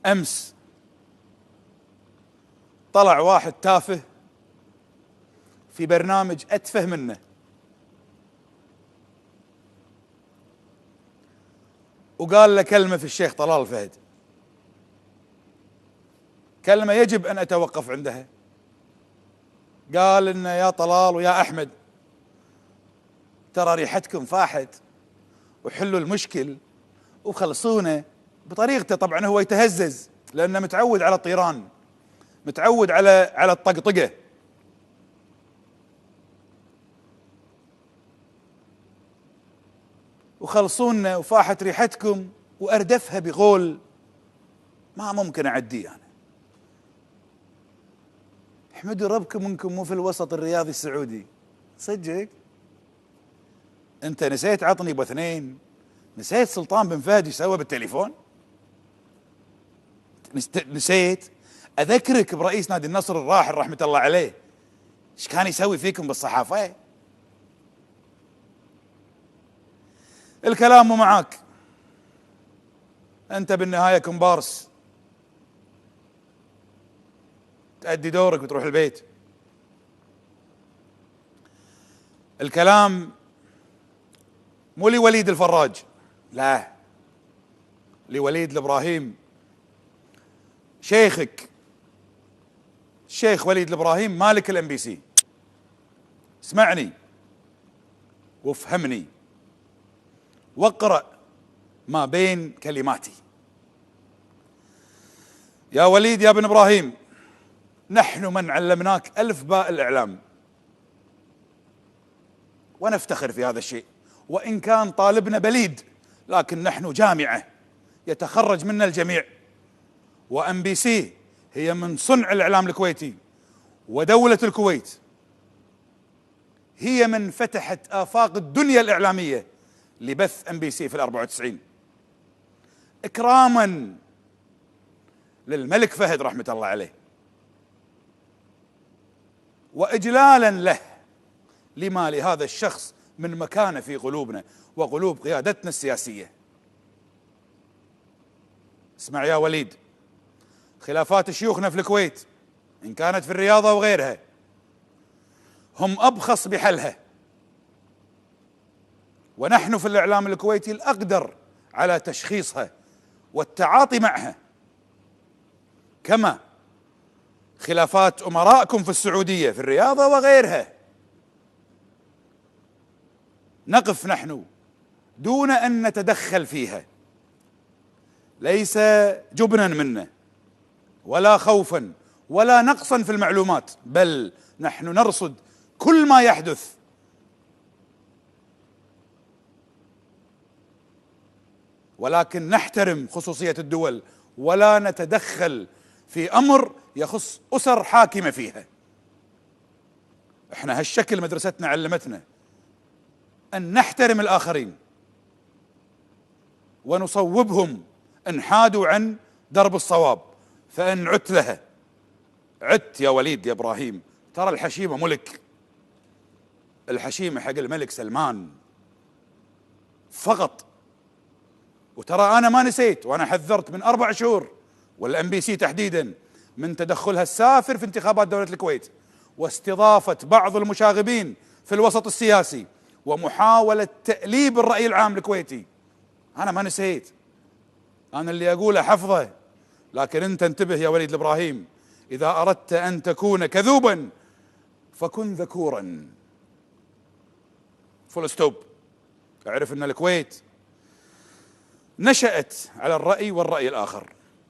أمس طلع واحد تافه في برنامج أتفه منه وقال له كلمة في الشيخ طلال الفهد، كلمة يجب أن أتوقف عندها. قال إن يا طلال ويا أحمد ترى ريحتكم فاحت وحلوا المشكل وخلصونا بطريقته. طبعا هو يتهزز لأنه متعود على الطيران، متعود على الطقطقة. وخلصونا وفاحت ريحتكم وأردفها بغول ما ممكن أعديه أنا. احمدوا ربكم انكم مو في الوسط الرياضي السعودي. صدقك انت نسيت عطني ابو اثنين، نسيت سلطان بن فهد ايش سوى بالتليفون، نسيت اذكرك برئيس نادي النصر الراحل رحمه الله عليه ايش كان يسوي فيكم بالصحافه. الكلام مو معاك، انت بالنهايه كومبارس، تأدي دورك وتروح البيت. الكلام مو لوليد الفراج، لا، لوليد الابراهيم شيخك، الشيخ وليد الابراهيم مالك الام بي سي. اسمعني وافهمني واقرأ ما بين كلماتي. يا وليد يا ابن ابراهيم، نحن من علمناك ألف باء الإعلام ونفتخر في هذا الشيء، وإن كان طالبنا بليد لكن نحن جامعة يتخرج منا الجميع، وأم بي سي هي من صنع الإعلام الكويتي، ودولة الكويت هي من فتحت آفاق الدنيا الإعلامية لبث أم بي سي في 94 إكراما للملك فهد رحمة الله عليه، وإجلالا له لما لهذا الشخص من مكانة في قلوبنا وقلوب قيادتنا السياسية. اسمع يا وليد، خلافات شيوخنا في الكويت إن كانت في الرياضة وغيرها هم أبخص بحلها، ونحن في الإعلام الكويتي الأقدر على تشخيصها والتعاطي معها، كما خلافات أمرائكم في السعودية في الرياضة وغيرها. نقف نحن دون أن نتدخل فيها، ليس جبنا منا ولا خوفا ولا نقصا في المعلومات، بل نحن نرصد كل ما يحدث، ولكن نحترم خصوصية الدول ولا نتدخل في أمر يخص أسر حاكمة فيها. احنا هالشكل مدرستنا علمتنا أن نحترم الآخرين ونصوبهم إن حادوا عن درب الصواب، فإن عدت لها عدت يا وليد يا إبراهيم. ترى الحشيمة ملك، الحشيمة حق الملك سلمان فقط. وترى أنا ما نسيت، وأنا حذرت من 4 شهور والأم بي سي تحديدا من تدخلها السافر في انتخابات دولة الكويت واستضافة بعض المشاغبين في الوسط السياسي ومحاولة تأليب الرأي العام الكويتي. أنا ما نسيت، أنا اللي أقوله حفظه، لكن أنت انتبه يا وليد الإبراهيم، إذا أردت أن تكون كذوبا فكن ذكورا. فول ستوب. اعرف أن الكويت نشأت على الرأي والرأي الآخر.